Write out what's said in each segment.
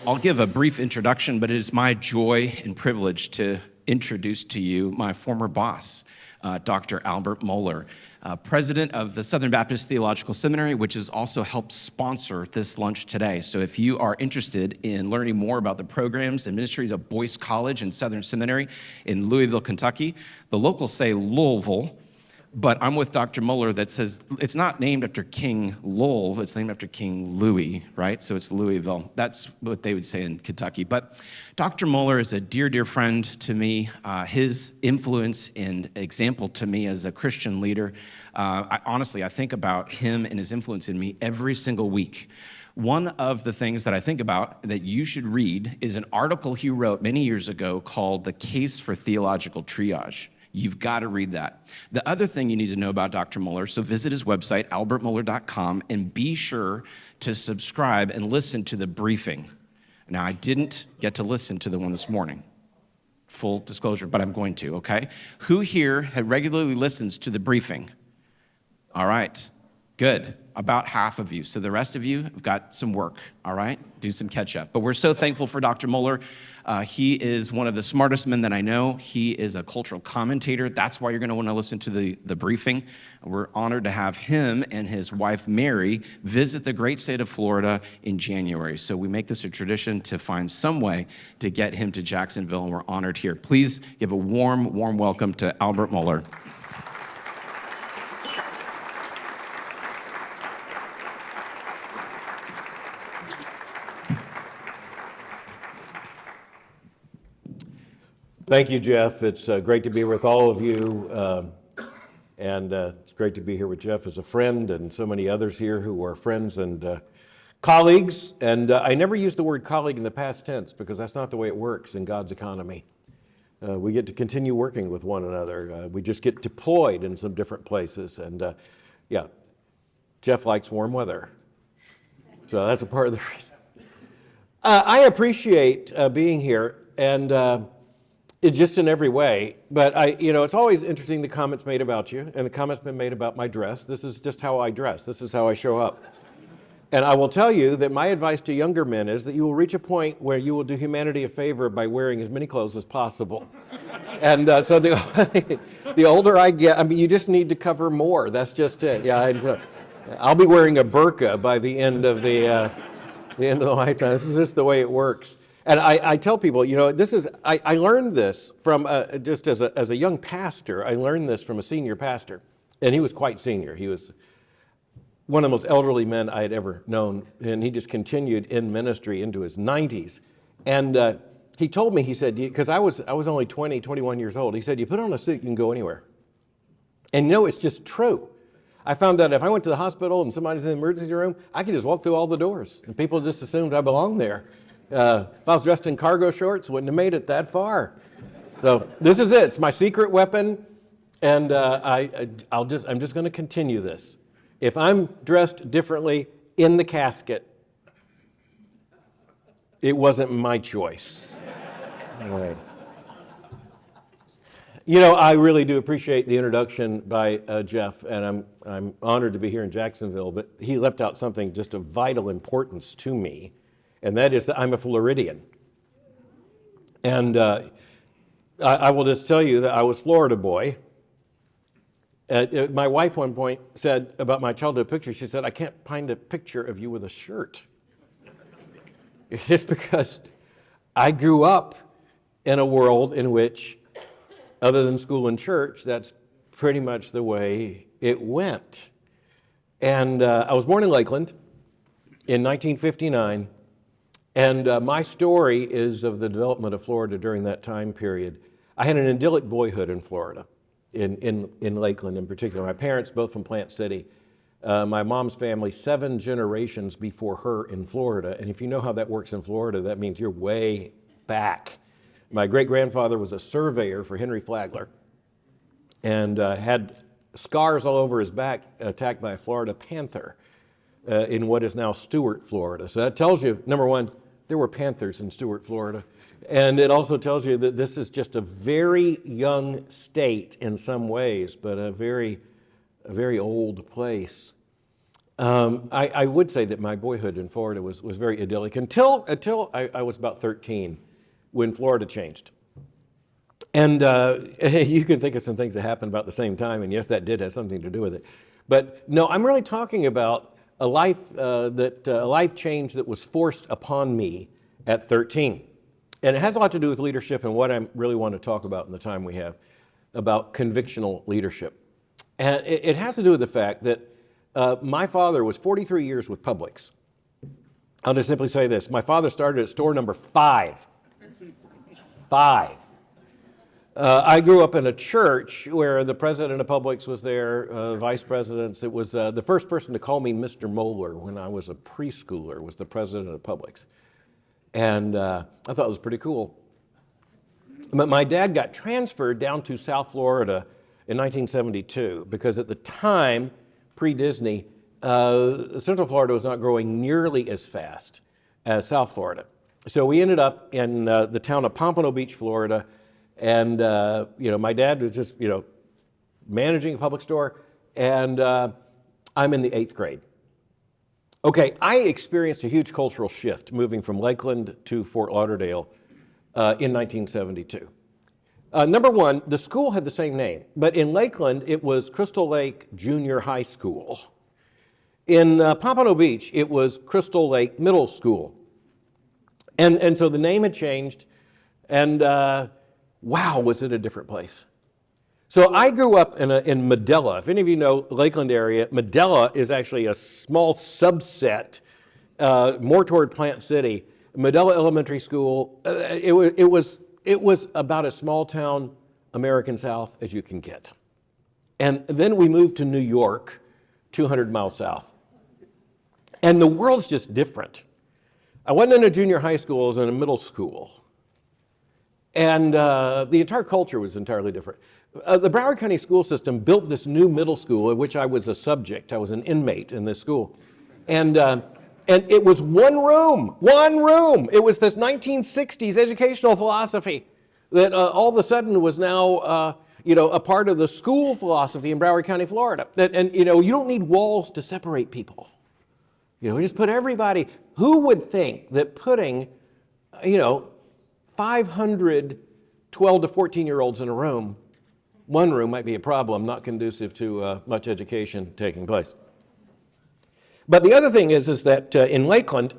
I'll give a brief introduction, but it is my joy and privilege to introduce to you my former boss, Dr. Albert Mohler, president of the Southern Baptist Theological Seminary, which has also helped sponsor this lunch today. So if you are interested in learning more about the programs and ministries of Boyce College and Southern Seminary in Louisville, Kentucky, the locals say Louisville, but I'm with Dr. Mohler that says it's not named after King Lowell, it's named after King Louis, right? So it's Louisville. That's what they would say in Kentucky. But Dr. Mohler is a dear, dear friend to me. His influence and example to me as a Christian leader, honestly, I think about him and his influence in me every single week. One of the things that I think about that you should read is an article he wrote many years ago called The Case for Theological Triage. You've got to read that. The other thing you need to know about Dr. Mohler, so visit his website, albertmohler.com, and be sure to subscribe and listen to the briefing. Now, I didn't get to listen to the one this morning, full disclosure, but I'm going to, okay? Who here regularly listens to the briefing? All right, good. About half of you. So the rest of you have got some work, all right? Do some catch up. But we're so thankful for Dr. Mohler. He is one of the smartest men that I know. He is a cultural commentator. That's why you're going to want to listen to the briefing. We're honored to have him and his wife, Mary, visit the great state of Florida in January. So we make this a tradition to find some way to get him to Jacksonville, and we're honored here. Please give a warm, warm welcome to Albert Mohler. Thank you, Jeff. It's great to be with all of you, and it's great to be here with Jeff as a friend and so many others here who are friends and colleagues. And I never use the word colleague in the past tense because that's not the way it works in God's economy. We get to continue working with one another. We just get deployed in some different places. And yeah, Jeff likes warm weather. So that's a part of the reason. I appreciate being here, and just in every way, but it's always interesting the comments made about you, and the comments been made about my dress. This is just how I dress. This is how I show up. And I will tell you that my advice to younger men is that you will reach a point where you will do humanity a favor by wearing as many clothes as possible. And so the older I get, I mean, you just need to cover more. That's just it. Yeah, I'll be wearing a burqa by the end of the lifetime. This is just the way it works. And I tell people, I learned this from, just as a young pastor, I learned this from a senior pastor. And he was quite senior. He was one of the most elderly men I had ever known. And he just continued in ministry into his 90s. And he told me, he said, because I was only 20, 21 years old. He said, you put on a suit, you can go anywhere. And it's just true. I found that if I went to the hospital and somebody's in the emergency room, I could just walk through all the doors. And people just assumed I belonged there. If I was dressed in cargo shorts, wouldn't have made it that far. So this is it. It's my secret weapon, and I'm just going to continue this. If I'm dressed differently in the casket, it wasn't my choice. All right. I really do appreciate the introduction by Jeff, and I'm honored to be here in Jacksonville. But he left out something just of vital importance to me. And that is that I'm a Floridian. And I will just tell you that I was Florida boy. My wife one point said about my childhood picture, she said, I can't find a picture of you with a shirt. It's because I grew up in a world in which, other than school and church, that's pretty much the way it went. And I was born in Lakeland in 1959. And my story is of the development of Florida during that time period. I had an idyllic boyhood in Florida, in Lakeland in particular. My parents, both from Plant City. My mom's family, 7 generations before her in Florida. And if you know how that works in Florida, that means you're way back. My great-grandfather was a surveyor for Henry Flagler and had scars all over his back attacked by a Florida panther in what is now Stuart, Florida. So that tells you, number one, there were panthers in Stuart, Florida. And it also tells you that this is just a very young state in some ways, but a very old place. I would say that my boyhood in Florida was very idyllic until I was about 13 when Florida changed. And you can think of some things that happened about the same time, and yes, that did have something to do with it. But no, I'm really talking about a life change that was forced upon me at 13. And it has a lot to do with leadership and what I really want to talk about in the time we have about convictional leadership. And it has to do with the fact that my father was 43 years with Publix. I'll just simply say this. My father started at store number 5. 5. I grew up in a church where the president of Publix was there, vice presidents. It was the first person to call me Mr. Mohler when I was a preschooler was the president of Publix. And I thought it was pretty cool. But my dad got transferred down to South Florida in 1972 because at the time, pre-Disney, Central Florida was not growing nearly as fast as South Florida. So we ended up in the town of Pompano Beach, Florida. And, my dad was just, managing a public store, and I'm in the 8th grade. Okay, I experienced a huge cultural shift moving from Lakeland to Fort Lauderdale in 1972. Number one, the school had the same name, but in Lakeland, it was Crystal Lake Junior High School. In Pompano Beach, it was Crystal Lake Middle School. And so the name had changed, and wow, was it a different place. So I grew up in Medela. If any of you know Lakeland area, Medela is actually a small subset, more toward Plant City. Medela Elementary School, it was about as small town American South as you can get. And then we moved to New York, 200 miles south. And the world's just different. I wasn't in a junior high school, I was in a middle school. And the entire culture was entirely different. The Broward County school system built this new middle school in which I was a subject. I was an inmate in this school. And it was one room. It was this 1960s educational philosophy that all of a sudden was now a part of the school philosophy in Broward County, Florida. And you don't need walls to separate people. Just put everybody. Who would think that putting, 500 12 to 14-year-olds in a room, one room might be a problem, not conducive to much education taking place. But the other thing is that in Lakeland,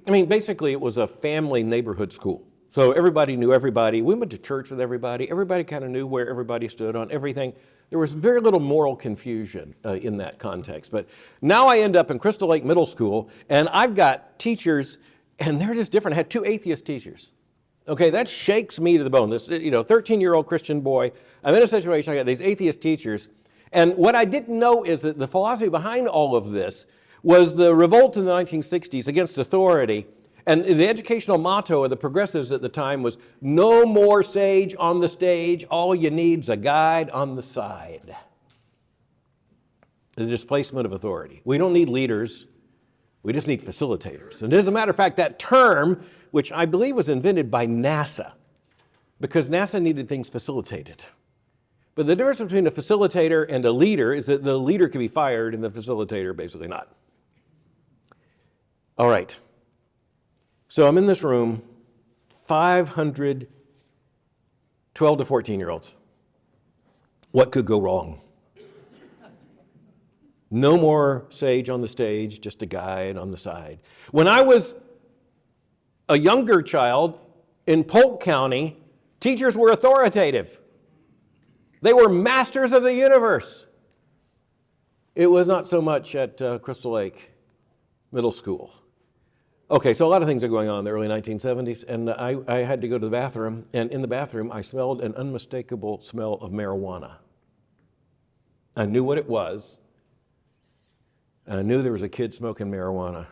basically it was a family neighborhood school. So everybody knew everybody. We went to church with everybody. Everybody kind of knew where everybody stood on everything. There was very little moral confusion in that context. But now I end up in Crystal Lake Middle School, and I've got teachers, and they're just different. I had 2 atheist teachers. Okay, that shakes me to the bone. This, 13-year-old Christian boy. I'm in a situation, I got these atheist teachers. And what I didn't know is that the philosophy behind all of this was the revolt in the 1960s against authority. And the educational motto of the progressives at the time was, no more sage on the stage, all you need's a guide on the side. The displacement of authority. We don't need leaders, we just need facilitators. And as a matter of fact, that term, which I believe was invented by NASA, because NASA needed things facilitated. But the difference between a facilitator and a leader is that the leader can be fired and the facilitator basically not. All right. So I'm in this room, 500 12 to 14-year-olds. What could go wrong? No more sage on the stage, just a guide on the side. When I was a younger child in Polk County, teachers were authoritative. They were masters of the universe. It was not so much at Crystal Lake Middle School. Okay, so a lot of things are going on in the early 1970s, and I had to go to the bathroom, and in the bathroom I smelled an unmistakable smell of marijuana. I knew what it was, and I knew there was a kid smoking marijuana.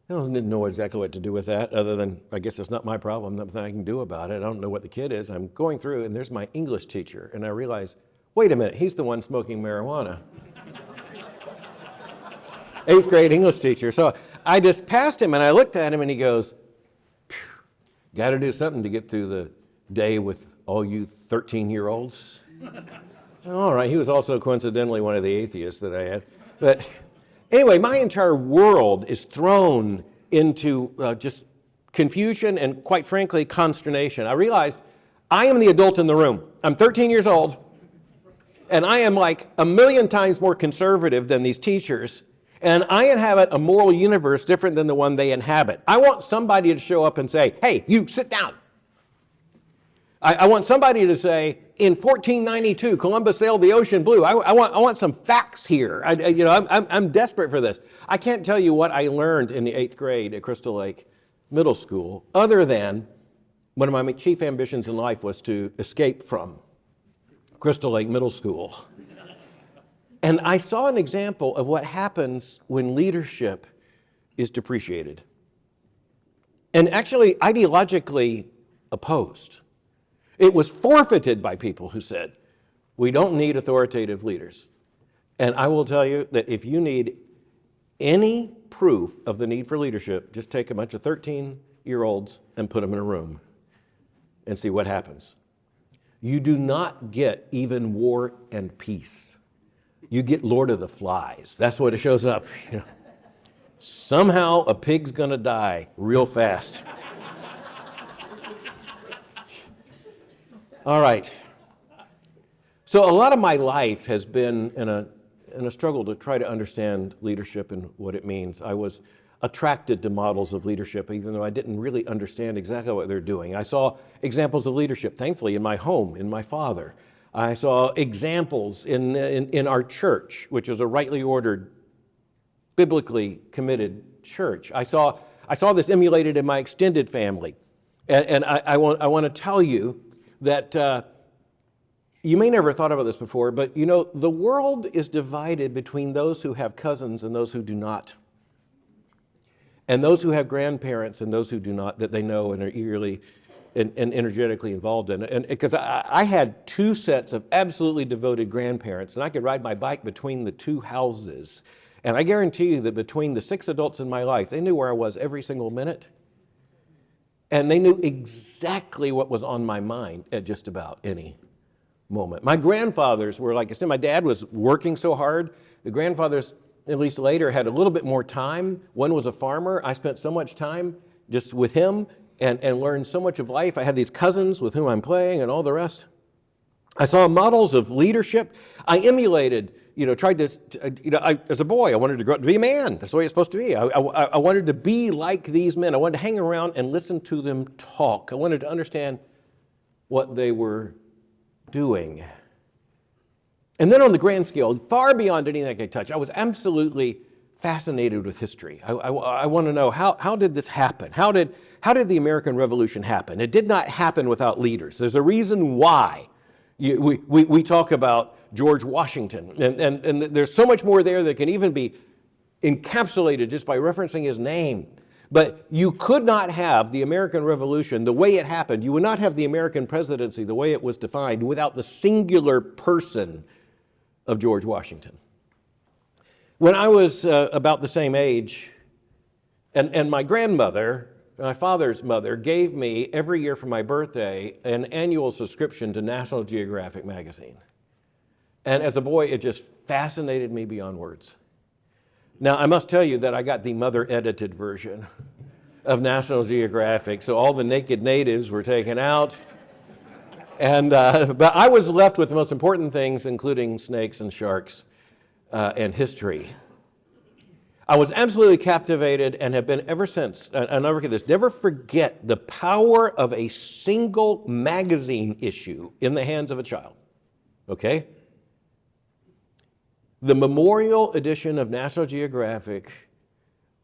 I didn't know exactly what to do with that, other than, I guess it's not my problem, nothing I can do about it. I don't know what the kid is. I'm going through, and there's my English teacher, and I realize, wait a minute, he's the one smoking marijuana. 8th grade English teacher. So I just passed him, and I looked at him, and he goes, got to do something to get through the day with all you 13-year-olds. All right, he was also coincidentally one of the atheists that I had. But anyway, my entire world is thrown into just confusion and, quite frankly, consternation. I realized I am the adult in the room. I'm 13 years old, and I am like a million times more conservative than these teachers, and I inhabit a moral universe different than the one they inhabit. I want somebody to show up and say, hey, you, sit down. I want somebody to say, in 1492, Columbus sailed the ocean blue. I want some facts here. I'm desperate for this. I can't tell you what I learned in the 8th grade at Crystal Lake Middle School, other than one of my chief ambitions in life was to escape from Crystal Lake Middle School. And I saw an example of what happens when leadership is depreciated and actually ideologically opposed. It was forfeited by people who said, we don't need authoritative leaders. And I will tell you that if you need any proof of the need for leadership, just take a bunch of 13-year-olds and put them in a room and see what happens. You do not get even War and Peace. You get Lord of the Flies. That's what it shows up. Somehow a pig's going to die real fast. All right. So a lot of my life has been in a struggle to try to understand leadership and what it means. I was attracted to models of leadership, even though I didn't really understand exactly what they're doing. I saw examples of leadership, thankfully, in my home, in my father. I saw examples in our church, which is a rightly ordered, biblically committed church. I saw this emulated in my extended family. And I want to tell you that you may never have thought about this before, but the world is divided between those who have cousins and those who do not. And those who have grandparents and those who do not, that they know and are eagerly and energetically involved in. And because I had 2 sets of absolutely devoted grandparents, and I could ride my bike between the 2 houses. And I guarantee you that between the 6 adults in my life, they knew where I was every single minute. And they knew exactly what was on my mind at just about any moment. My grandfathers were like I said, my dad was working so hard. The grandfathers, at least later, had a little bit more time. One was a farmer. I spent so much time just with him and learned so much of life. I had these cousins with whom I'm playing and all the rest. I saw models of leadership. I emulated, tried to, as a boy, I wanted to grow up to be a man. That's the way it's supposed to be. I wanted to be like these men. I wanted to hang around and listen to them talk. I wanted to understand what they were doing. And then on the grand scale, far beyond anything I could touch, I was absolutely fascinated with history. I want to know, how did this happen? How did the American Revolution happen? It did not happen without leaders. There's a reason why. We talk about George Washington, and there's so much more there that can even be encapsulated just by referencing his name. But you could not have the American Revolution the way it happened. You would not have the American presidency the way it was defined without the singular person of George Washington. When I was about the same age, and my grandmother, my father's mother, gave me every year for my birthday an annual subscription to National Geographic magazine. And as a boy, it just fascinated me beyond words. Now, I must tell you that I got the mother-edited version of National Geographic, so all the naked natives were taken out. And but I was left with the most important things, including snakes and sharks and history. I was absolutely captivated and have been ever since. I'll never forget this. Never forget the power of a single magazine issue in the hands of a child. Okay? The memorial edition of National Geographic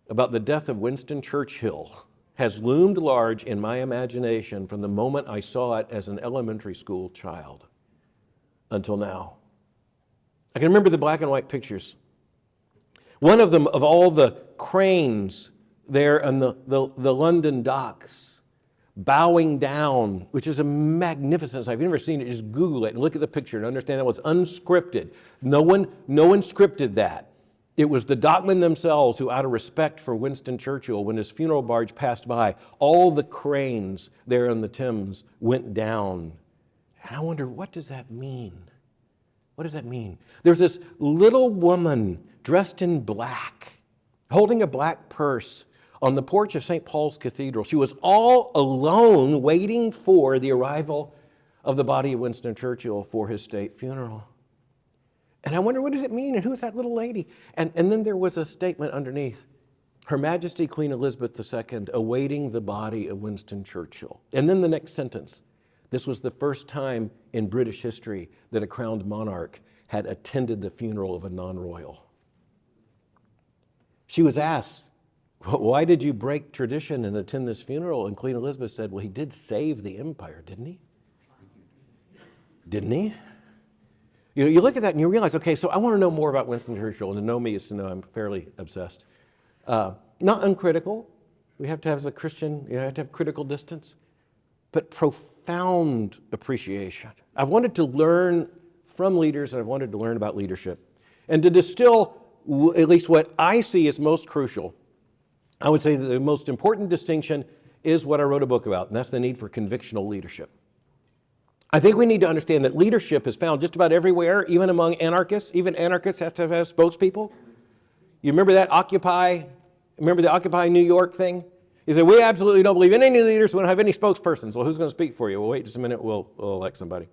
about the death of Winston Churchill has loomed large in my imagination from the moment I saw it as an elementary school child until now. I can remember the black and white pictures. One of them, of all the cranes there on the London docks, bowing down, which is a magnificent sight. If you've never seen it, just Google it and look at the picture and understand that was unscripted. No one scripted that. It was the dockmen themselves who, out of respect for Winston Churchill, when his funeral barge passed by, all the cranes there in the Thames went down. And I wondered, what does that mean? What does that mean? There's this little woman dressed in black, holding a black purse on the porch of St. Paul's Cathedral. She was all alone waiting for the arrival of the body of Winston Churchill for his state funeral. And I wonder, what does it mean? And who's that little lady? And then there was a statement underneath. Her Majesty Queen Elizabeth II awaiting the body of Winston Churchill. And then the next sentence. This was the first time in British history that a crowned monarch had attended the funeral of a non-royal. She was asked, why did you break tradition and attend this funeral? And Queen Elizabeth said, well, he did save the empire, didn't he? Didn't he? You look at that and you realize, okay, so I want to know more about Winston Churchill, and to know me is to know I'm fairly obsessed. Not uncritical. We have to have, as a Christian, you have to have critical distance, but profound appreciation. I've wanted to learn from leaders, and I've wanted to learn about leadership. And to distill at least what I see as most crucial, I would say that the most important distinction is what I wrote a book about, and that's the need for convictional leadership. I think we need to understand that leadership is found just about everywhere, even among anarchists. Even anarchists have to have spokespeople. You remember that the Occupy New York thing? He said, we absolutely don't believe in any leaders. We don't have any spokespersons. Well, who's going to speak for you? Well, wait just a minute. We'll elect somebody.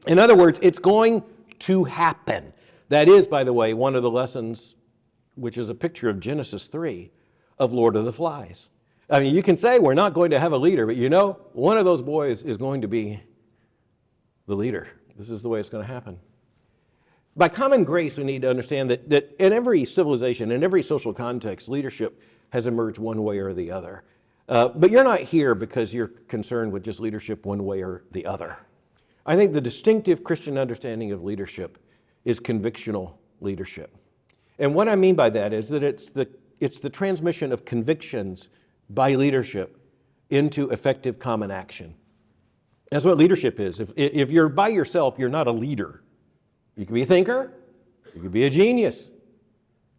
In other words, it's going to happen. That is, by the way, one of the lessons, which is a picture of Genesis 3 of Lord of the Flies. I mean, you can say we're not going to have a leader, but you know, one of those boys is going to be the leader. This is the way it's going to happen. By common grace, we need to understand that in every civilization, in every social context, leadership has emerged one way or the other. But you're not here because you're concerned with just leadership one way or the other. I think the distinctive Christian understanding of leadership is convictional leadership. And what I mean by that is that it's the transmission of convictions by leadership into effective common action. That's what leadership is. If you're by yourself, you're not a leader. You could be a thinker, you could be a genius,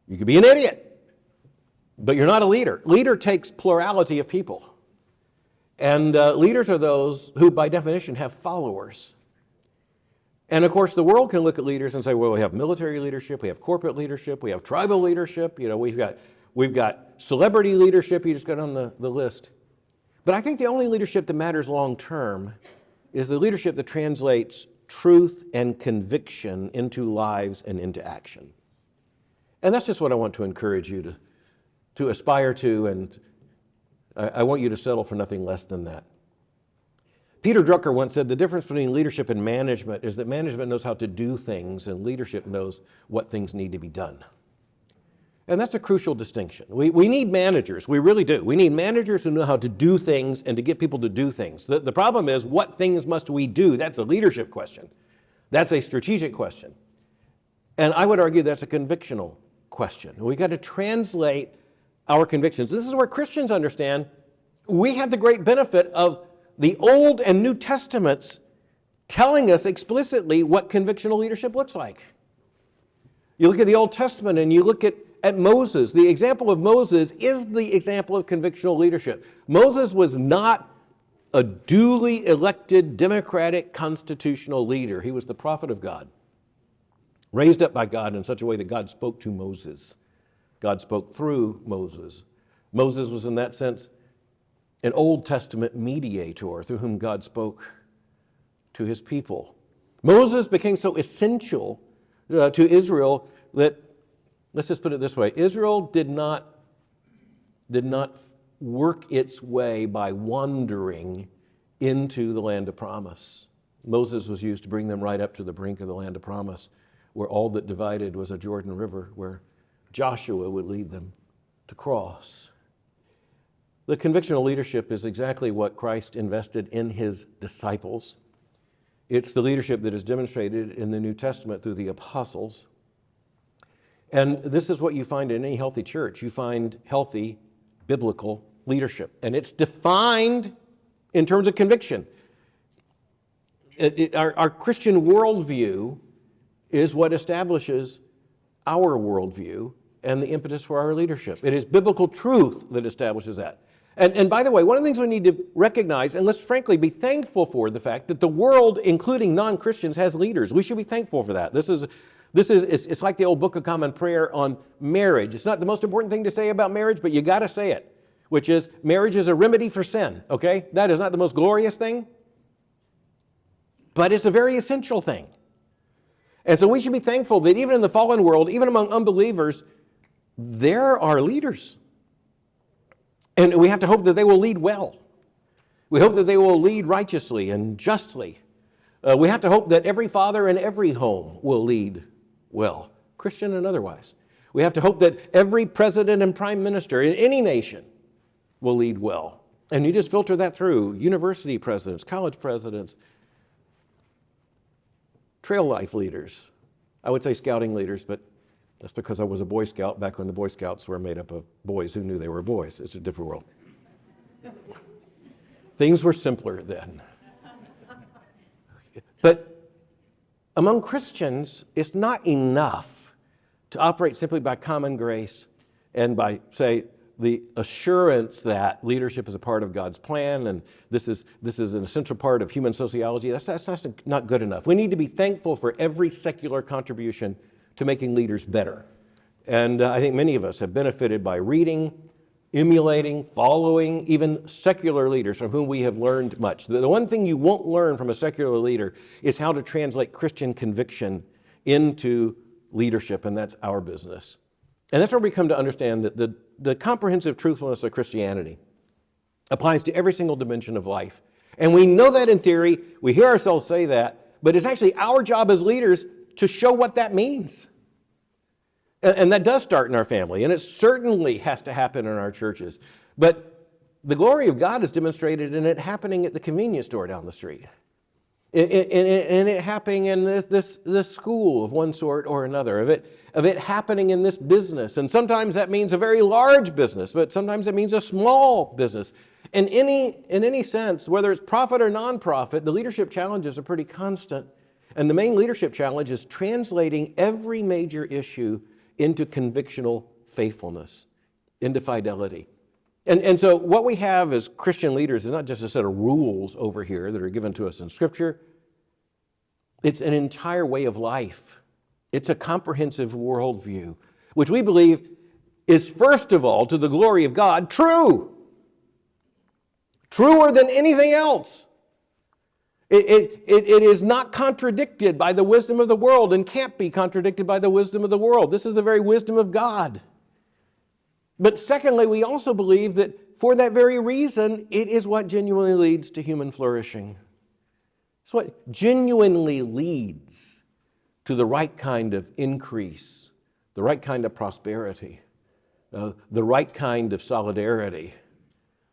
you could be an idiot, but you're not a leader. Leader takes plurality of people. And leaders are those who, by definition, have followers. And of course, the world can look at leaders and say, well, we have military leadership, we have corporate leadership, we have tribal leadership, we've got celebrity leadership, you just got on the list. But I think the only leadership that matters long term is the leadership that translates truth and conviction into lives and into action. And that's just what I want to encourage you to aspire to, and I want you to settle for nothing less than that. Peter Drucker once said the difference between leadership and management is that management knows how to do things and leadership knows what things need to be done. And that's a crucial distinction. We need managers, we really do. We need managers who know how to do things and to get people to do things. The problem is, what things must we do? That's a leadership question. That's a strategic question. And I would argue that's a convictional question. We've got to translate our convictions. This is where Christians understand we have the great benefit of the Old and New Testaments telling us explicitly what convictional leadership looks like. You look at the Old Testament and you look at Moses. The example of Moses is the example of convictional leadership. Moses was not a duly elected democratic constitutional leader. He was the prophet of God, raised up by God in such a way that God spoke to Moses. God spoke through Moses. Moses was, in that sense, an Old Testament mediator through whom God spoke to his people. Moses became so essential to Israel that, let's just put it this way, Israel did not work its way by wandering into the land of promise. Moses was used to bring them right up to the brink of the land of promise, where all that divided was a Jordan River, where Joshua would lead them to cross. The convictional leadership is exactly what Christ invested in his disciples. It's the leadership that is demonstrated in the New Testament through the apostles. And this is what you find in any healthy church. You find healthy biblical leadership. And it's defined in terms of conviction. Our Christian worldview is what establishes our worldview and the impetus for our leadership. It is biblical truth that establishes that. And by the way, one of the things we need to recognize, and let's frankly be thankful for the fact that the world, including non-Christians, has leaders. We should be thankful for that. It's like the old Book of Common Prayer on marriage. It's not the most important thing to say about marriage, but you got to say it, which is marriage is a remedy for sin, okay? That is not the most glorious thing, but it's a very essential thing. And so we should be thankful that even in the fallen world, even among unbelievers, there are leaders. And we have to hope that they will lead well. We hope that they will lead righteously and justly. We have to hope that every father in every home will lead well, Christian and otherwise. We have to hope that every president and prime minister in any nation will lead well. And you just filter that through university presidents, college presidents, trail life leaders. I would say scouting leaders, but that's because I was a Boy Scout back when the Boy Scouts were made up of boys who knew they were boys. It's a different world. Things were simpler then. But among Christians, it's not enough to operate simply by common grace and by, say, the assurance that leadership is a part of God's plan and this is an essential part of human sociology. That's not good enough. We need to be thankful for every secular contribution to making leaders better. And I think many of us have benefited by reading, emulating, following even secular leaders from whom we have learned much. The one thing you won't learn from a secular leader is how to translate Christian conviction into leadership, and that's our business. And that's where we come to understand that the comprehensive truthfulness of Christianity applies to every single dimension of life. And we know that in theory, we hear ourselves say that, but it's actually our job as leaders to show what that means. And that does start in our family, and it certainly has to happen in our churches. But the glory of God is demonstrated in it happening at the convenience store down the street. And it happening in this school of one sort or another, of it happening in this business. And sometimes that means a very large business, but sometimes it means a small business. In any sense, whether it's profit or nonprofit, the leadership challenges are pretty constant. And the main leadership challenge is translating every major issue into convictional faithfulness, into fidelity. And so what we have as Christian leaders is not just a set of rules over here that are given to us in Scripture. It's an entire way of life. It's a comprehensive worldview, which we believe is, first of all, to the glory of God, true. Truer than anything else. It is not contradicted by the wisdom of the world and can't be contradicted by the wisdom of the world. This is the very wisdom of God. But secondly, we also believe that for that very reason, it is what genuinely leads to human flourishing. It's what genuinely leads to the right kind of increase, the right kind of prosperity, the right kind of solidarity,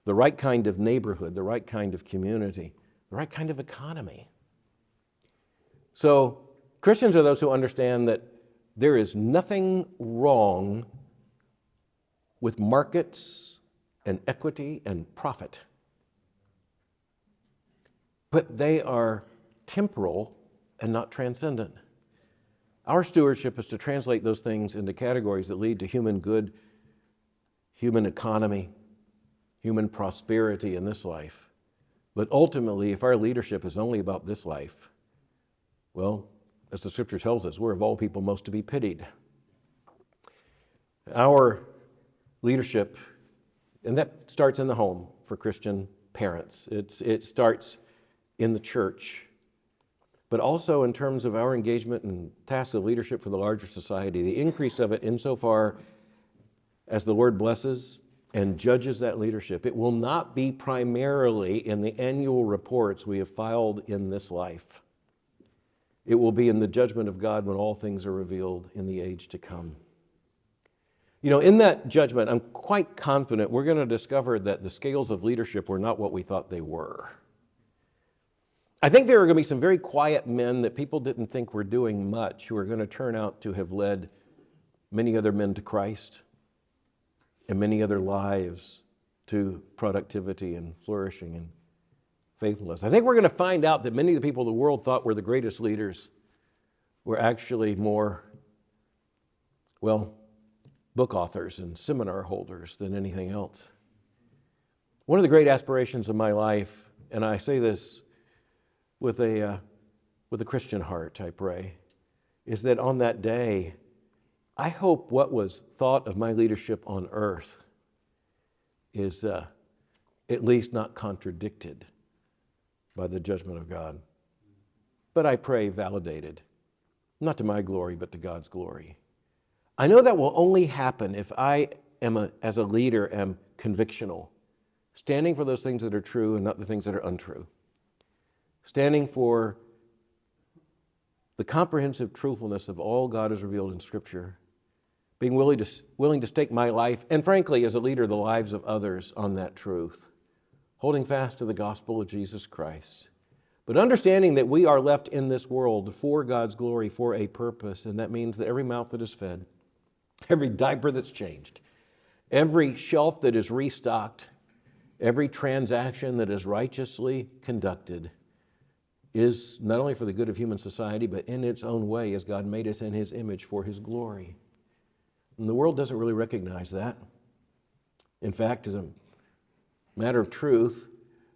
the right kind of neighborhood, the right kind of community, the right kind of economy. So Christians are those who understand that there is nothing wrong with markets and equity and profit. But they are temporal and not transcendent. Our stewardship is to translate those things into categories that lead to human good, human economy, human prosperity in this life. But ultimately, if our leadership is only about this life, well, as the Scripture tells us, we're of all people most to be pitied. Our leadership, and that starts in the home for Christian parents. It starts in the church, but also in terms of our engagement and tasks of leadership for the larger society, the increase of it insofar as the Lord blesses and judges that leadership. It will not be primarily in the annual reports we have filed in this life. It will be in the judgment of God when all things are revealed in the age to come. You know, in that judgment, I'm quite confident we're going to discover that the scales of leadership were not what we thought they were. I think there are going to be some very quiet men that people didn't think were doing much who are going to turn out to have led many other men to Christ and many other lives to productivity and flourishing and faithfulness. I think we're going to find out that many of the people the world thought were the greatest leaders were actually more, well, book authors and seminar holders than anything else. One of the great aspirations of my life, and I say this with a Christian heart, I pray, is that on that day, I hope what was thought of my leadership on earth is at least not contradicted by the judgment of God. But I pray validated, not to my glory, but to God's glory. I know that will only happen if I am, as a leader, am convictional, standing for those things that are true and not the things that are untrue, standing for the comprehensive truthfulness of all God has revealed in Scripture, being willing to stake my life, and frankly, as a leader, the lives of others on that truth, holding fast to the gospel of Jesus Christ, but understanding that we are left in this world for God's glory, for a purpose, and that means that every mouth that is fed, every diaper that's changed, every shelf that is restocked, every transaction that is righteously conducted is not only for the good of human society, but in its own way, as God made us in His image for His glory. And the world doesn't really recognize that. In fact, as a matter of truth,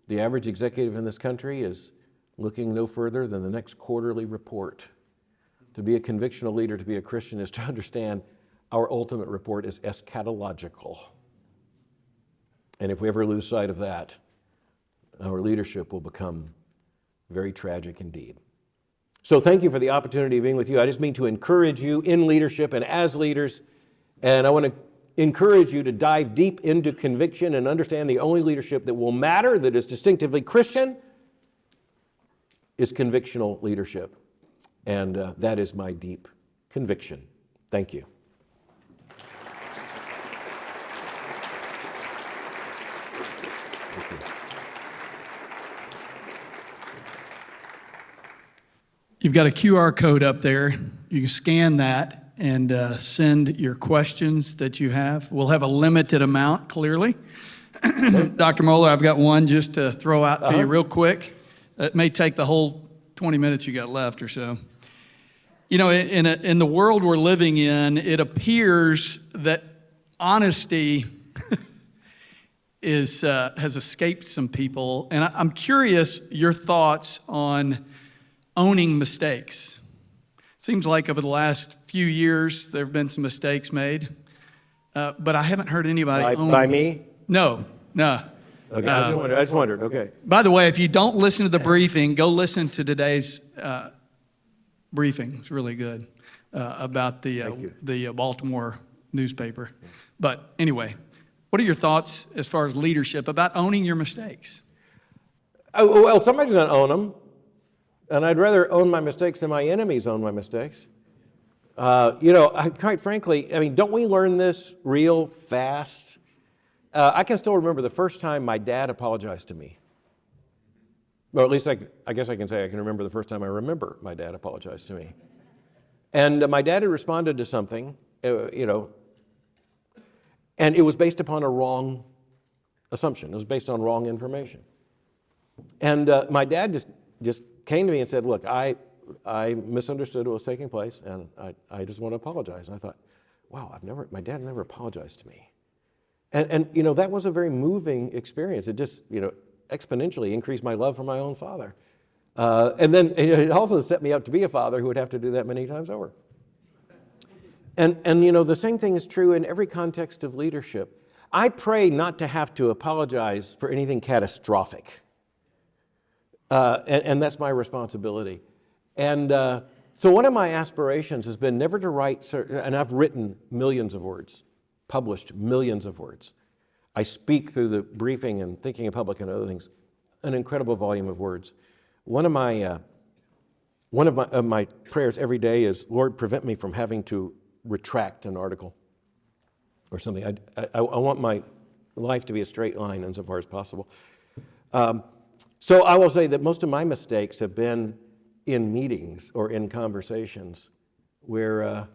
the average executive in this country is looking no further than the next quarterly report. To be a convictional leader, to be a Christian, is to understand our ultimate report is eschatological. And if we ever lose sight of that, our leadership will become very tragic indeed. So thank you for the opportunity of being with you. I just mean to encourage you in leadership and as leaders, and I want to encourage you to dive deep into conviction and understand the only leadership that will matter, that is distinctively Christian, is convictional leadership. And that is my deep conviction. Thank you. You've got a QR code up there. You can scan that and send your questions that you have. We'll have a limited amount, clearly. Dr. Mohler, I've got one just to throw out to you real quick. It may take the whole 20 minutes you got left or so. You know, in the world we're living in, it appears that honesty has escaped some people. And I'm curious your thoughts on owning mistakes. It seems like over the last few years there have been some mistakes made, but I haven't heard anybody own. By me? No. Okay, I just wondered. Okay. By the way, if you don't listen to the briefing, go listen to today's briefing. It's really good about the Baltimore newspaper. But anyway, what are your thoughts as far as leadership about owning your mistakes? Oh, well, somebody's going to own them. And I'd rather own my mistakes than my enemies own my mistakes. Quite frankly, I mean, don't we learn this real fast? I can still remember the first time my dad apologized to me. Or at least I guess I can say I can remember the first time I remember my dad apologized to me. And my dad had responded to something, and it was based upon a wrong assumption. It was based on wrong information. And my dad just came to me and said, look, I misunderstood what was taking place, and I just want to apologize. And I thought, wow, my dad never apologized to me. And that was a very moving experience. It just, exponentially increased my love for my own father. And then it also set me up to be a father who would have to do that many times over. And the same thing is true in every context of leadership. I pray not to have to apologize for anything catastrophic. And that's my responsibility. And so one of my aspirations has been never to write, and I've written millions of words, published millions of words. I speak through the briefing and thinking in public and other things, an incredible volume of words. One of my prayers every day is, Lord, prevent me from having to retract an article or something. I want my life to be a straight line insofar as possible. So I will say that most of my mistakes have been in meetings or in conversations where,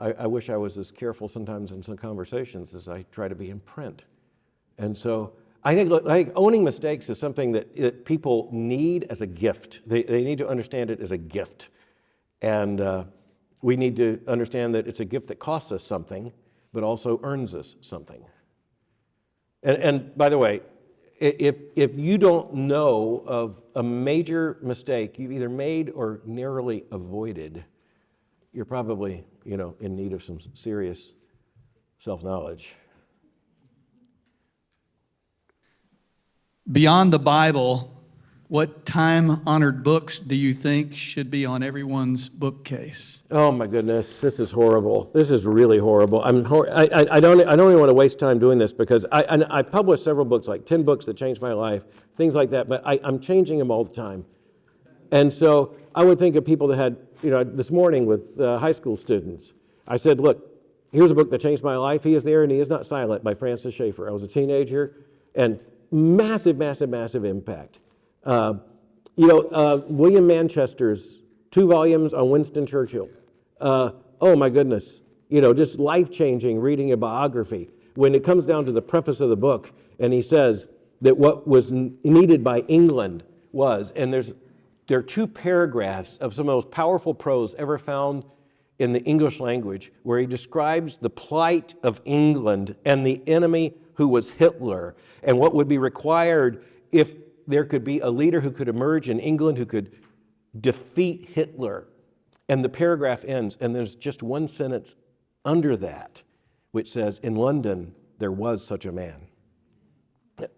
I wish I was as careful sometimes in some conversations as I try to be in print. And so I think owning mistakes is something that people need as a gift. They need to understand it as a gift. And we need to understand that it's a gift that costs us something, but also earns us something. And by the way, if you don't know of a major mistake you've either made or narrowly avoided, you're probably, in need of some serious self-knowledge. Beyond the Bible, what time-honored books do you think should be on everyone's bookcase? Oh my goodness, this is horrible. This is really horrible. I don't even want to waste time doing this because I published several books, like 10 books that changed my life, things like that, but I'm changing them all the time. And so I would think of people that had, this morning with high school students, I said, look, here's a book that changed my life. He is there and he is not silent by Francis Schaeffer. I was a teenager and massive, massive, massive impact. William Manchester's 2 volumes on Winston Churchill. Oh my goodness, just life-changing reading a biography. When it comes down to the preface of the book, and he says that what was needed by England was, and there are 2 paragraphs of some of the most powerful prose ever found in the English language, where he describes the plight of England and the enemy who was Hitler, and what would be required if there could be a leader who could emerge in England who could defeat Hitler. And the paragraph ends, and there's just one sentence under that, which says, in London, there was such a man.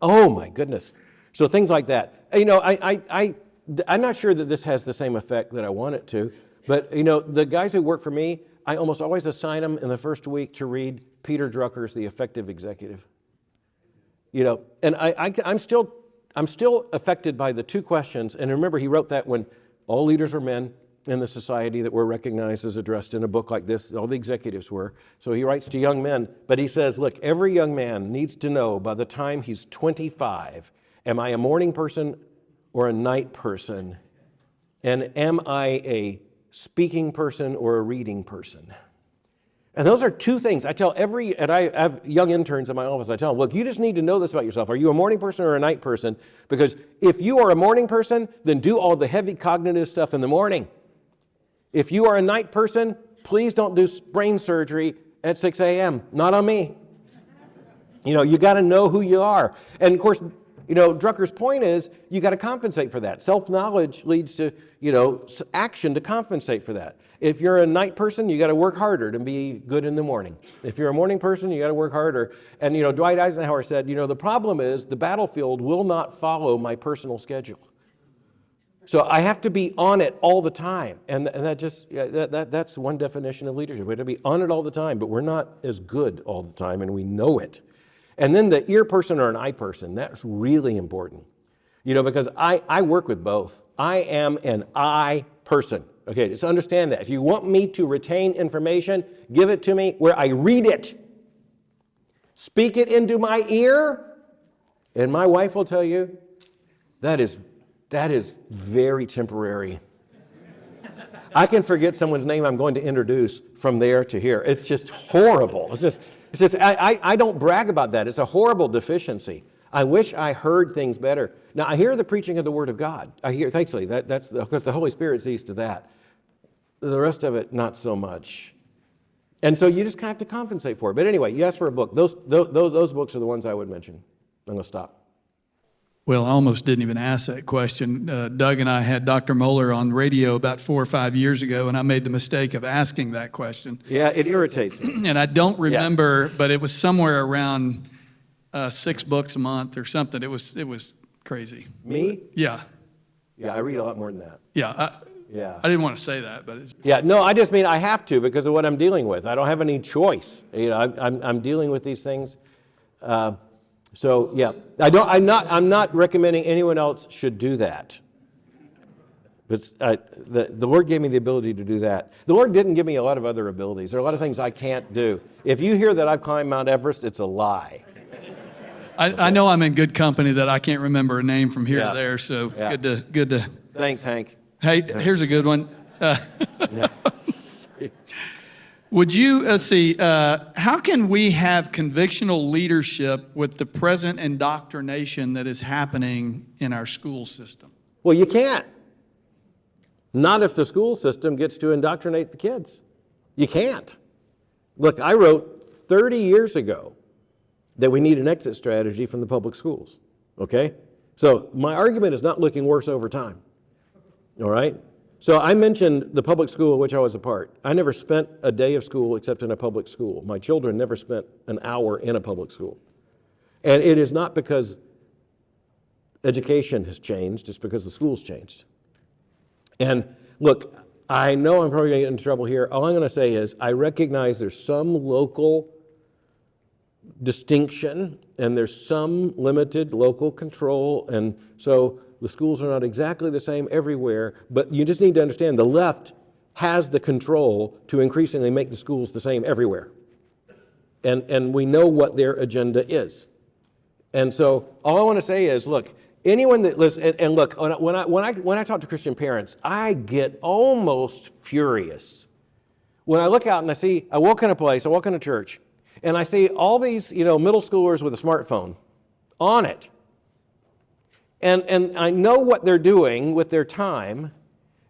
Oh my goodness. So things like that. I'm not sure that this has the same effect that I want it to, but the guys who work for me, I almost always assign them in the first week to read Peter Drucker's The Effective Executive. And I'm still affected by the 2 questions. And remember, he wrote that when all leaders were men in the society that were recognized as addressed in a book like this. All the executives were. So he writes to young men. But he says, look, every young man needs to know by the time he's 25, am I a morning person or a night person? And am I a speaking person or a reading person? And those are 2 things I tell and I have young interns in my office, I tell them, look, you just need to know this about yourself. Are you a morning person or a night person? Because if you are a morning person, then do all the heavy cognitive stuff in the morning. If you are a night person, please don't do brain surgery at 6 a.m. Not on me. You got to know who you are. And of course, Drucker's point is you got to compensate for that. Self-knowledge leads to, action to compensate for that. If you're a night person, you got to work harder to be good in the morning. If you're a morning person, you got to work harder. And, Dwight Eisenhower said, the problem is the battlefield will not follow my personal schedule. So I have to be on it all the time. And that's one definition of leadership. We have to be on it all the time, but we're not as good all the time, and we know it. And then the ear person or an eye person, that's really important. Because I work with both. I am an eye person. Okay, just understand that. If you want me to retain information, give it to me where I read it. Speak it into my ear, and my wife will tell you that is very temporary. I can forget someone's name I'm going to introduce from there to here. It's just horrible. It's just I don't brag about that. It's a horrible deficiency. I wish I heard things better. Now, I hear the preaching of the Word of God. Thankfully, that's because the Holy Spirit sees to that. The rest of it, not so much. And so you just kind of have to compensate for it. But anyway, you asked for a book. Those books are the ones I would mention. I'm going to stop. Well, I almost didn't even ask that question. Doug and I had Dr. Mohler on radio about 4 or 5 years ago, and I made the mistake of asking that question. Yeah, it irritates me. And I don't remember, but it was somewhere around 6 books a month or something. It was crazy. Me? Yeah. Yeah, I read a lot more than that. Yeah. Yeah. I didn't want to say that, but it's... Yeah, no, I just mean I have to because of what I'm dealing with. I don't have any choice. I'm dealing with these things. So yeah, I'm not recommending anyone else should do that. But the Lord gave me the ability to do that. The Lord didn't give me a lot of other abilities. There are a lot of things I can't do. If you hear that I've climbed Mount Everest, it's a lie. I know I'm in good company that I can't remember a name from here Yeah. to there. So Yeah. good to. Thanks, Hank. Hey, here's a good one. Would you, let's see, how can we have convictional leadership with the present indoctrination that is happening in our school system? Well, you can't. Not if the school system gets to indoctrinate the kids. You can't. Look, I wrote 30 years ago that we need an exit strategy from the public schools. okay? So my argument is not looking worse over time, all right? So I mentioned the public school of which I was a part. I never spent a day of school except in a public school. My children never spent an hour in a public school. And it is not because education has changed, it's because the school's changed. And look, I know I'm probably going to get into trouble here. All I'm going to say is I recognize there's some local distinction and there's some limited local control, and so the schools are not exactly the same everywhere, but you just need to understand the left has the control to increasingly make the schools the same everywhere. And we know what their agenda is. And so all I want to say is, look, anyone that lives, and look, when I talk to Christian parents, I get almost furious. When I look out and I walk in a place, I walk in a church, and I see all these, middle schoolers with a smartphone on it. And I know what they're doing with their time,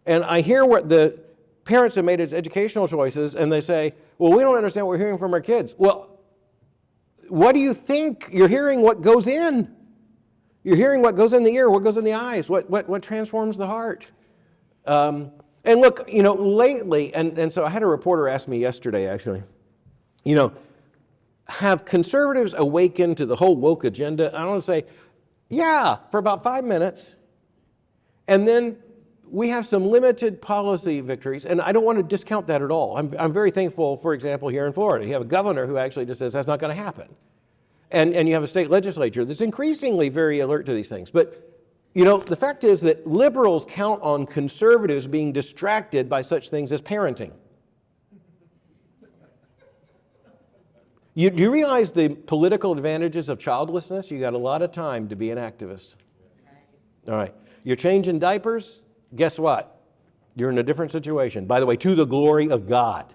and I hear what the parents have made as educational choices, and they say, well, we don't understand what we're hearing from our kids. Well, what do you think? You're hearing what goes in. You're hearing what goes in the ear, what goes in the eyes, what transforms the heart. And look, lately, and so I had a reporter ask me yesterday, actually, have conservatives awakened to the whole woke agenda? I want to say, yeah, for about 5 minutes. And then we have some limited policy victories, and I don't want to discount that at all. I'm very thankful, for example, here in Florida. You have a governor who actually just says that's not going to happen. And you have a state legislature that's increasingly very alert to these things. But, the fact is that liberals count on conservatives being distracted by such things as parenting. You realize the political advantages of childlessness? You got a lot of time to be an activist. All right. You're changing diapers? Guess what? You're in a different situation. By the way, to the glory of God.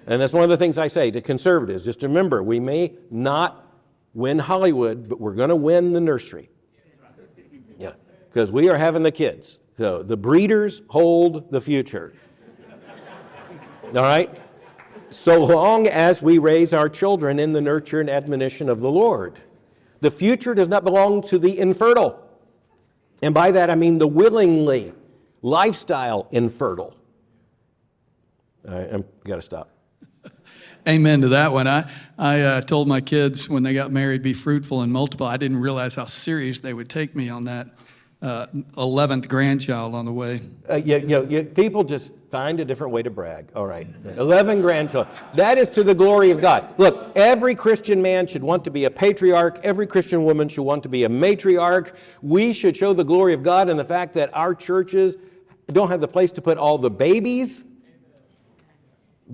And that's one of the things I say to conservatives. Just remember, we may not win Hollywood, but we're going to win the nursery. Yeah, because we are having the kids. So the breeders hold the future. All right? So long as we raise our children in the nurture and admonition of the Lord. The future does not belong to the infertile. And by that I mean the willingly, lifestyle infertile. I've got to stop. Amen to that one. I told my kids when they got married, be fruitful and multiply. I didn't realize how serious they would take me on that 11th grandchild on the way. People just find a different way to brag. All right, 11 grandchildren. That is to the glory of God. Look, every Christian man should want to be a patriarch. Every Christian woman should want to be a matriarch. We should show the glory of God in the fact that our churches don't have the place to put all the babies.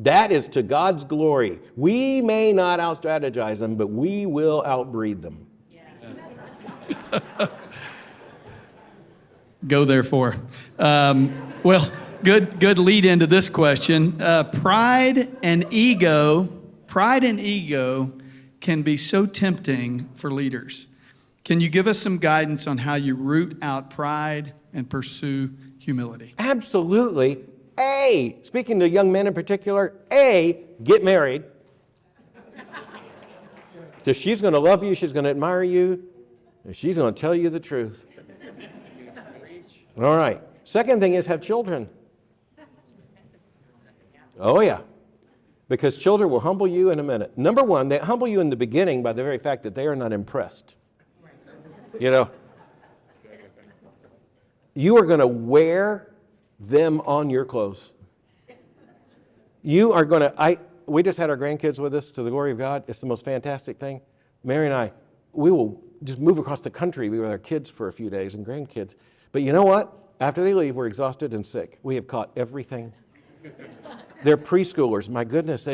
That is to God's glory. We may not out-strategize them, but we will outbreed them. Go therefore. Well, good lead into this question. Pride and ego can be so tempting for leaders. Can you give us some guidance on how you root out pride and pursue humility? Absolutely. Speaking to young men in particular, get married. Because she's going to love you, she's going to admire you, and she's going to tell you the truth. All right. Second thing is have children. Oh, yeah. Because children will humble you in a minute. Number one, they humble you in the beginning by the very fact that they are not impressed. You are going to wear them on your clothes. You are going to, we just had our grandkids with us, to the glory of God. It's the most fantastic thing. Mary and I, we will just move across the country, be with our kids for a few days and grandkids. But you know what? After they leave, we're exhausted and sick. We have caught everything. They're preschoolers. My goodness,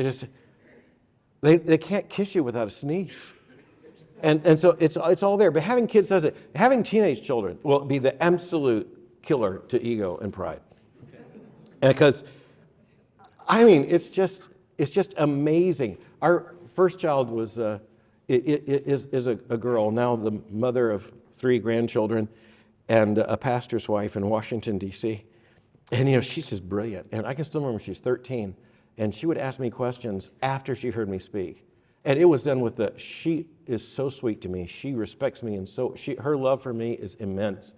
they can't kiss you without a sneeze. And so it's all there. But having kids does it. Having teenage children will be the absolute killer to ego and pride. Because, it's just amazing. Our first child is a girl, now the mother of 3 grandchildren and a pastor's wife in Washington, D.C. And, she's just brilliant. And I can still remember she's 13, and she would ask me questions after she heard me speak. And it was done with she is so sweet to me. She respects me, and her love for me is immense.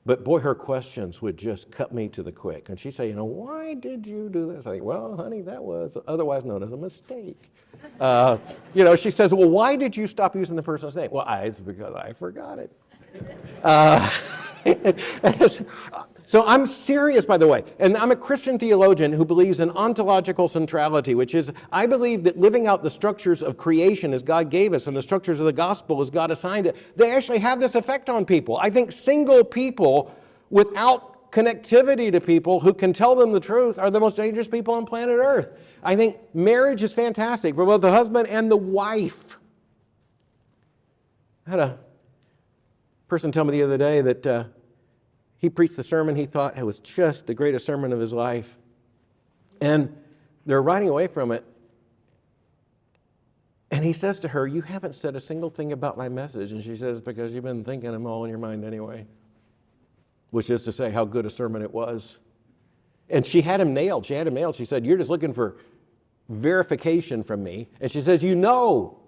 But boy, her questions would just cut me to the quick. And she'd say, why did you do this? I think, well, honey, that was otherwise known as a mistake. She says, well, why did you stop using the person's name? Well, it's because I forgot it. So I'm serious, by the way, and I'm a Christian theologian who believes in ontological centrality, which is, I believe that living out the structures of creation as God gave us and the structures of the gospel as God assigned it, they actually have this effect on people. I think single people without connectivity to people who can tell them the truth are the most dangerous people on planet Earth. I think marriage is fantastic for both the husband and the wife. I had a person tell me the other day that he preached the sermon he thought it was just the greatest sermon of his life. And they're riding away from it. And he says to her, you haven't said a single thing about my message. And she says, because you've been thinking them all in your mind anyway. Which is to say how good a sermon it was. And she had him nailed. She said, you're just looking for verification from me. And she says, you know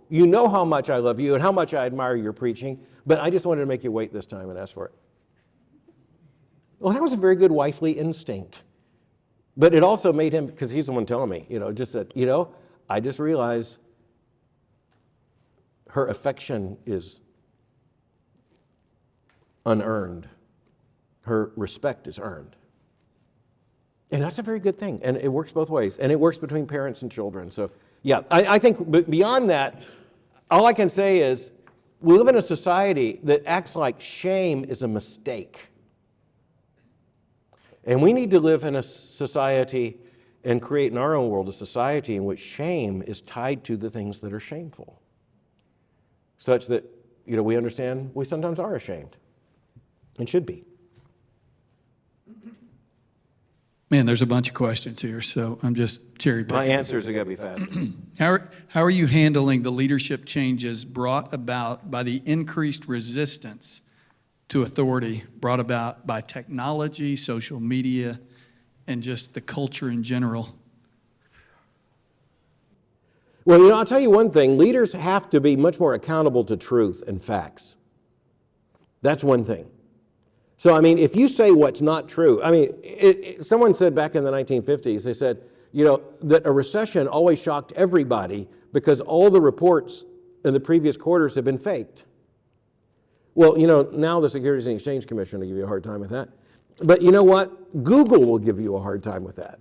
how much I love you and how much I admire your preaching, but I just wanted to make you wait this time and ask for it. Well, that was a very good wifely instinct. But it also made him, because he's the one telling me, just that, I just realized her affection is unearned. Her respect is earned. And that's a very good thing. And it works both ways. And it works between parents and children. So, yeah, I think beyond that, all I can say is we live in a society that acts like shame is a mistake. And we need to live in a society and create in our own world a society in which shame is tied to the things that are shameful. Such that, we understand we sometimes are ashamed and should be. Man, there's a bunch of questions here, so I'm just cherry picking. My answers are going to be fast. How are you handling the leadership changes brought about by the increased resistance to authority brought about by technology, social media, and just the culture in general? Well, I'll tell you one thing. Leaders have to be much more accountable to truth and facts. That's one thing. So, if you say what's not true, someone said back in the 1950s, they said, that a recession always shocked everybody because all the reports in the previous quarters have been faked. Well, now the Securities and Exchange Commission will give you a hard time with that. But you know what? Google will give you a hard time with that.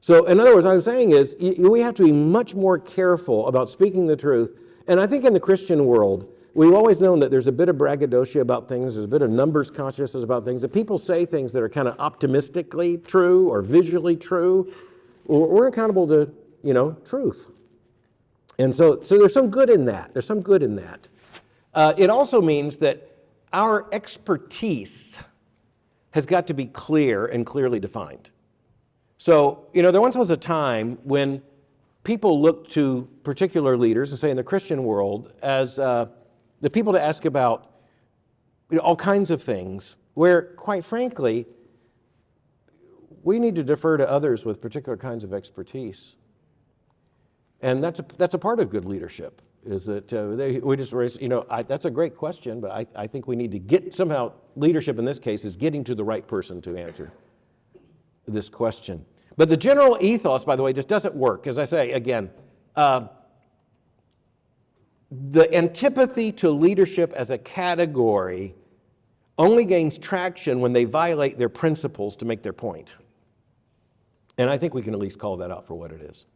So, in other words, what I'm saying is we have to be much more careful about speaking the truth. And I think in the Christian world, we've always known that there's a bit of braggadocio about things, there's a bit of numbers consciousness about things, that people say things that are kind of optimistically true or visually true. We're accountable to, truth. And so there's some good in that. It also means that our expertise has got to be clear and clearly defined. So, there once was a time when people looked to particular leaders, and say in the Christian world, as the people to ask about all kinds of things, where, quite frankly, we need to defer to others with particular kinds of expertise. And that's a part of good leadership, is that we just raise, that's a great question, but I think we need to get somehow, leadership in this case is getting to the right person to answer this question. But the general ethos, by the way, just doesn't work. As I say, again, the antipathy to leadership as a category only gains traction when they violate their principles to make their point. And I think we can at least call that out for what it is.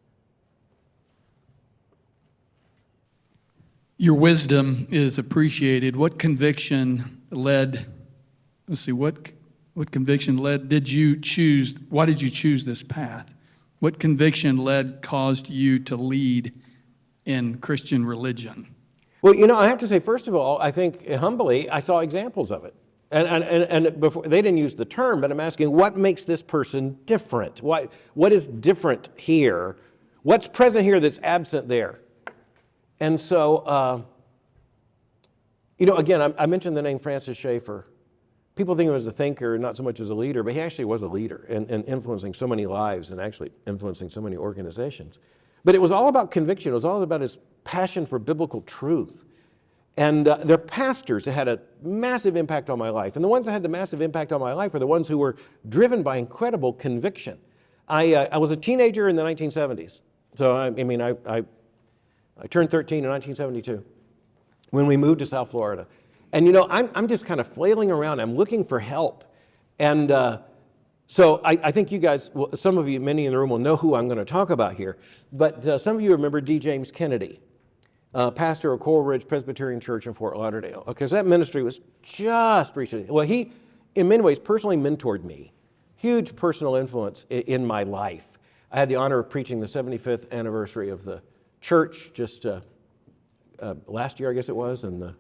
Your wisdom is appreciated. What conviction led, what conviction did you choose, why did you choose this path? What conviction caused you to lead in Christian religion? Well, I have to say, first of all, I think humbly, I saw examples of it. And before, they didn't use the term, but I'm asking, what makes this person different? What is different here? What's present here that's absent there? And so, again, I mentioned the name Francis Schaeffer. People think of him as a thinker, not so much as a leader, but he actually was a leader and influencing so many lives and actually influencing so many organizations. But it was all about conviction. It was all about his passion for biblical truth. And they're pastors that had a massive impact on my life. And the ones that had the massive impact on my life are the ones who were driven by incredible conviction. I was a teenager in the 1970s. So, I turned 13 in 1972 when we moved to South Florida. And, I'm just kind of flailing around. I'm looking for help. And so I think you guys, some of you, many in the room will know who I'm going to talk about here. But some of you remember D. James Kennedy, pastor of Coral Ridge Presbyterian Church in Fort Lauderdale. Okay, so that ministry was just recently. Well, he, in many ways, personally mentored me. Huge personal influence in my life. I had the honor of preaching the 75th anniversary of the church just last year, I guess it was, and the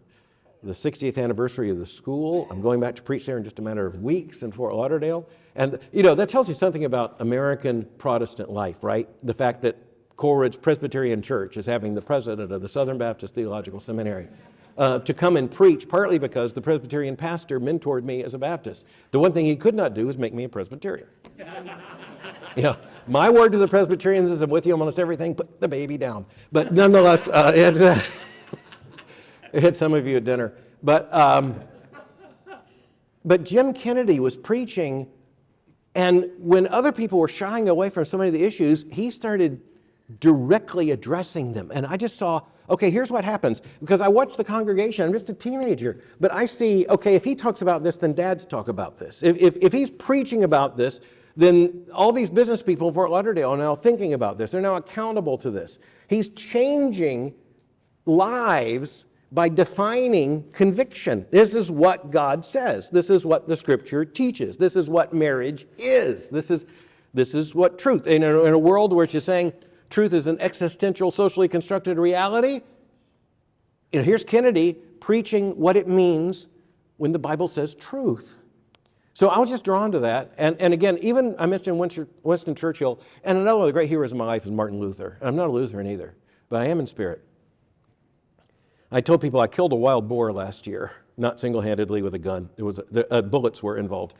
60th anniversary of the school. I'm going back to preach there in just a matter of weeks in Fort Lauderdale. And, that tells you something about American Protestant life, right? The fact that Coral Ridge Presbyterian Church is having the president of the Southern Baptist Theological Seminary to come and preach, partly because the Presbyterian pastor mentored me as a Baptist. The one thing he could not do is make me a Presbyterian. My word to the Presbyterians is I'm with you on almost everything, put the baby down. But nonetheless, it hit some of you at dinner. But Jim Kennedy was preaching, and when other people were shying away from so many of the issues, he started directly addressing them. And I just saw, okay, here's what happens. Because I watched the congregation, I'm just a teenager, but I see, okay, if he talks about this, then dads talk about this. If he's preaching about this, then all these business people in Fort Lauderdale are now thinking about this. They're now accountable to this. He's changing lives by defining conviction. This is what God says. This is what the Scripture teaches. This is what marriage is. This is what truth, in a world where it's saying truth is an existential, socially constructed reality, here's Kennedy preaching what it means when the Bible says truth. So I was just drawn to that. And again, even I mentioned Winston Churchill, and another one of the great heroes of my life is Martin Luther. I'm not a Lutheran either, but I am in spirit. I told people I killed a wild boar last year, not single-handedly with a gun. It was bullets were involved.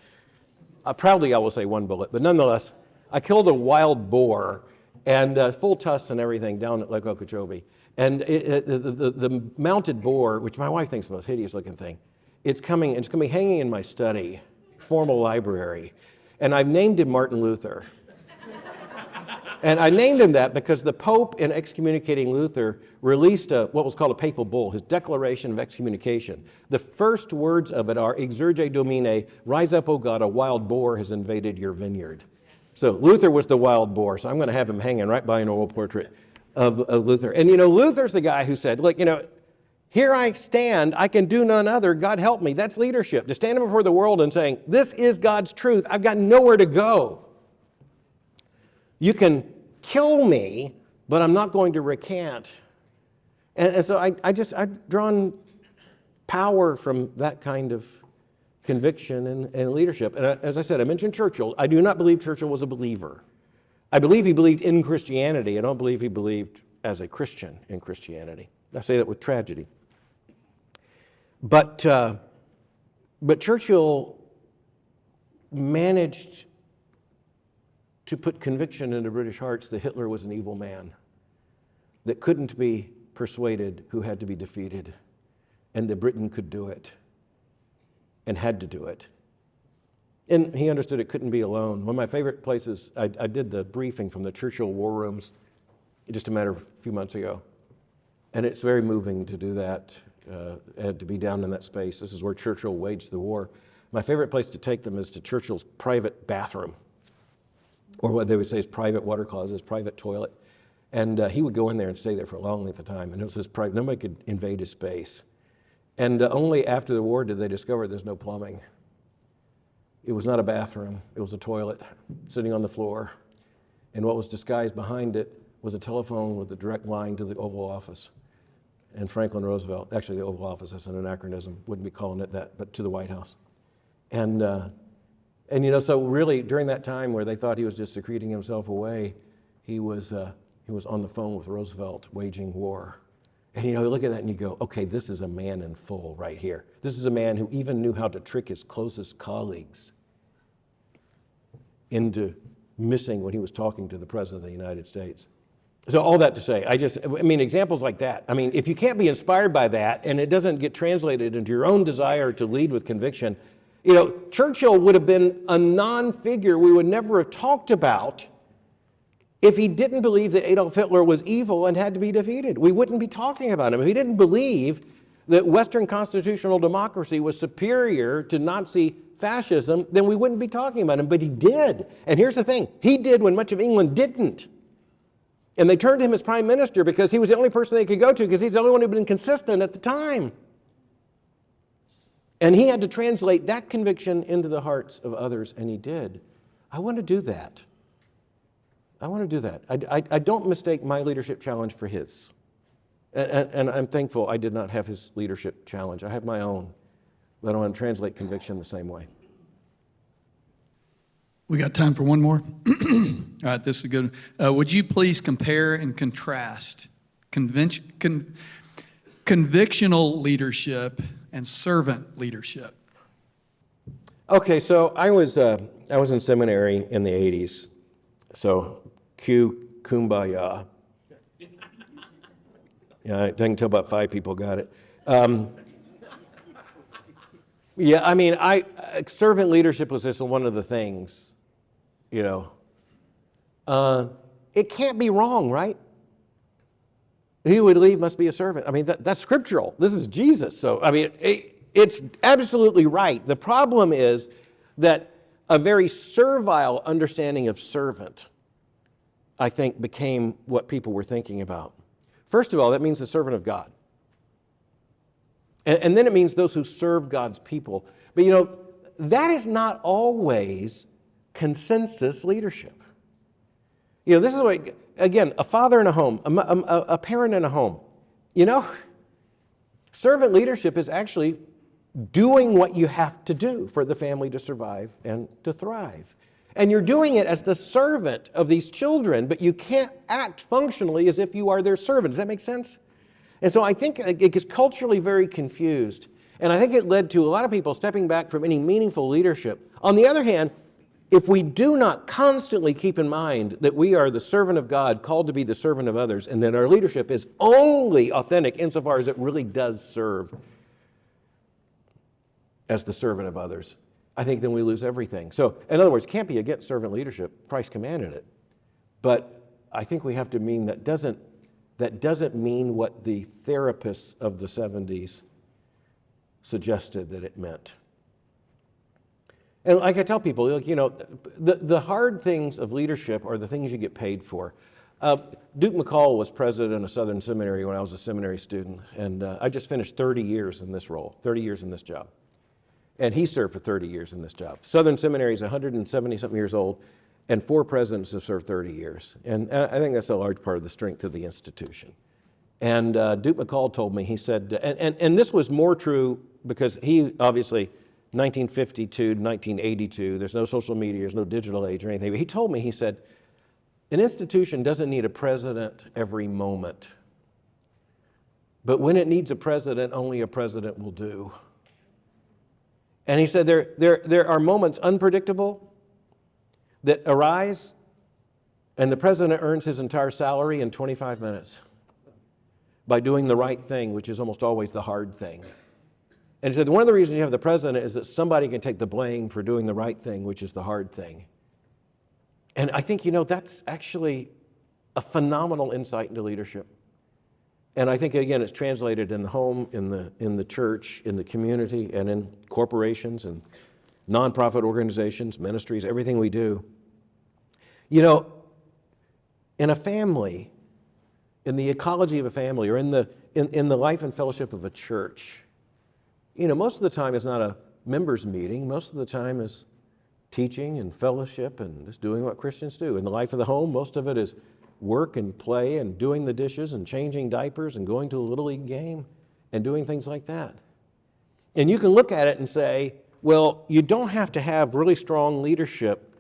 Proudly, I will say one bullet, but nonetheless, I killed a wild boar, and full tusks and everything down at Lake Okeechobee. And the mounted boar, which my wife thinks is the most hideous-looking thing, it's going to be hanging in my study, formal library, and I've named him Martin Luther. And I named him that because the Pope, in excommunicating Luther, released what was called a papal bull, his declaration of excommunication. The first words of it are, Exurge Domine, rise up, O God, a wild boar has invaded your vineyard. So Luther was the wild boar, so I'm going to have him hanging right by an old portrait of Luther. And Luther's the guy who said, look, here I stand, I can do none other, God help me. That's leadership, to stand before the world and saying, this is God's truth, I've got nowhere to go. You can kill me, but I'm not going to recant. And so I've drawn power from that kind of conviction and leadership. And as I said, I mentioned Churchill. I do not believe Churchill was a believer. I believe he believed in Christianity. I don't believe he believed as a Christian in Christianity. I say that with tragedy. But Churchill managed to put conviction into British hearts that Hitler was an evil man that couldn't be persuaded, who had to be defeated, and that Britain could do it and had to do it. And he understood it couldn't be alone. One of my favorite places, I did the briefing from the Churchill War Rooms just a matter of a few months ago. And it's very moving to do that, and to be down in that space. This is where Churchill waged the war. My favorite place to take them is to Churchill's private bathroom, or what they would say is private water closet, his private toilet. And he would go in there and stay there for a long length of time. And it was his private, nobody could invade his space. And only after the war did they discover there's no plumbing. It was not a bathroom, it was a toilet sitting on the floor. And what was disguised behind it was a telephone with a direct line to the Oval Office. And Franklin Roosevelt, actually the Oval Office, that's an anachronism, wouldn't be calling it that, but to the White House. And so really during that time where they thought he was just secreting himself away, he was on the phone with Roosevelt waging war. And you look at that and you go, okay, this is a man in full right here. This is a man who even knew how to trick his closest colleagues into missing when he was talking to the President of the United States. So all that to say, examples like that. I mean, if you can't be inspired by that and it doesn't get translated into your own desire to lead with conviction, Churchill would have been a non-figure we would never have talked about if he didn't believe that Adolf Hitler was evil and had to be defeated. We wouldn't be talking about him. If he didn't believe that Western constitutional democracy was superior to Nazi fascism, then we wouldn't be talking about him. But he did. And here's the thing. He did when much of England didn't. And they turned to him as prime minister because he was the only person they could go to because he's the only one who had been consistent at the time. And he had to translate that conviction into the hearts of others, and he did. I want to do that. I don't mistake my leadership challenge for his. And I'm thankful I did not have his leadership challenge. I have my own, but I want to translate conviction the same way. We got time for one more? All right, this is good. Would you please compare and contrast convictional leadership and servant leadership? Okay, so I was in seminary in the 80s. So cue kumbaya. Yeah, I can tell about 5 people got it. Servant leadership was just one of the things, It can't be wrong, right? He who would leave must be a servant. I mean, that's scriptural. This is Jesus. So, it's absolutely right. The problem is that a very servile understanding of servant, I think, became what people were thinking about. First of all, that means the servant of God. And then it means those who serve God's people. But that is not always consensus leadership. This is what, again, a father in a home, a parent in a home. Servant leadership is actually doing what you have to do for the family to survive and to thrive. And you're doing it as the servant of these children, but you can't act functionally as if you are their servant. Does that make sense? And so I think it gets culturally very confused. And I think it led to a lot of people stepping back from any meaningful leadership. On the other hand, if we do not constantly keep in mind that we are the servant of God, called to be the servant of others, and that our leadership is only authentic insofar as it really does serve as the servant of others, I think then we lose everything. So, in other words, can't be against servant leadership. Christ commanded it. But I think we have to mean that doesn't mean what the therapists of the 70s suggested that it meant. And like I tell people, the hard things of leadership are the things you get paid for. Duke McCall was president of Southern Seminary when I was a seminary student, and I just finished 30 years in this role, 30 years in this job. And he served for 30 years in this job. Southern Seminary is 170-something years old, and 4 presidents have served 30 years. And I think that's a large part of the strength of the institution. And Duke McCall told me, he said, and this was more true because he obviously, 1952 to 1982, there's no social media, there's no digital age or anything. But he told me, he said, an institution doesn't need a president every moment. But when it needs a president, only a president will do. And he said there are moments unpredictable that arise, and the president earns his entire salary in 25 minutes by doing the right thing, which is almost always the hard thing. And he said one of the reasons you have the president is that somebody can take the blame for doing the right thing, which is the hard thing. And I think, that's actually a phenomenal insight into leadership. And I think, again, it's translated in the home, in the church, in the community, and in corporations and nonprofit organizations, ministries, everything we do. In a family, in the ecology of a family, or in the life and fellowship of a church, most of the time it's not a members meeting. Most of the time is teaching and fellowship and just doing what Christians do. In the life of the home, most of it is work and play and doing the dishes and changing diapers and going to a Little League game and doing things like that. And you can look at it and say, well, you don't have to have really strong leadership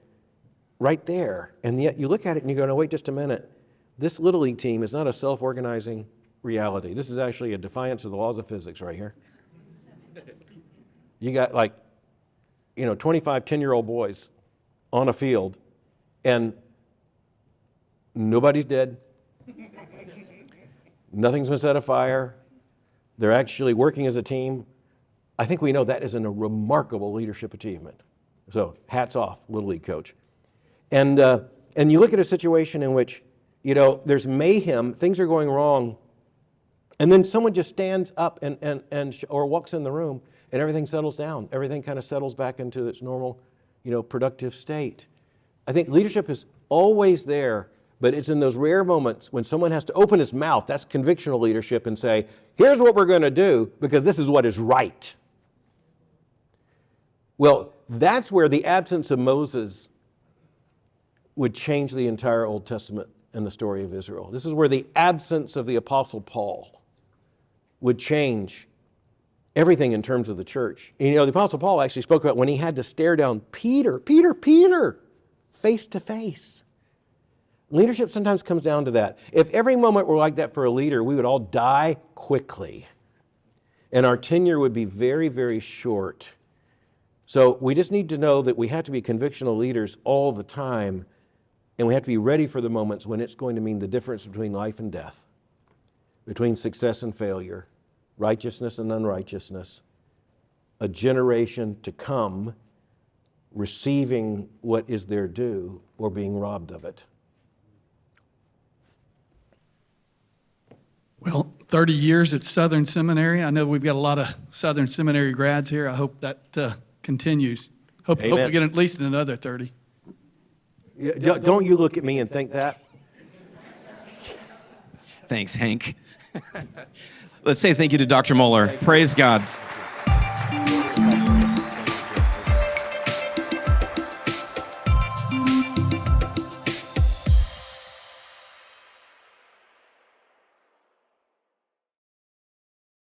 right there. And yet you look at it and you go, no, wait just a minute. This Little League team is not a self-organizing reality. This is actually a defiance of the laws of physics right here. You got 25 10-year-old boys on a field, and nobody's dead, Nothing's been set afire. They're actually working as a team. I think we know that isn't a remarkable leadership achievement. So hats off, Little League coach. And you look at a situation in which, there's mayhem, things are going wrong, and then someone just stands up or walks in the room, and everything settles down. Everything kind of settles back into its normal, productive state. I think leadership is always there, but it's in those rare moments when someone has to open his mouth, that's convictional leadership, and say, here's what we're going to do because this is what is right. Well, that's where the absence of Moses would change the entire Old Testament and the story of Israel. This is where the absence of the Apostle Paul would change everything in terms of the church. And, the Apostle Paul actually spoke about when he had to stare down Peter, face to face. Leadership sometimes comes down to that. If every moment were like that for a leader, we would all die quickly. And our tenure would be very, very short. So we just need to know that we have to be convictional leaders all the time, and we have to be ready for the moments when it's going to mean the difference between life and death, between success and failure, righteousness and unrighteousness, a generation to come receiving what is their due or being robbed of it. Well, 30 years at Southern Seminary. I know we've got a lot of Southern Seminary grads here. I hope that continues. Hope we get at least another 30. Don't you look at me and think that. Thanks, Hank. Let's say thank you to Dr. Mohler. Praise God.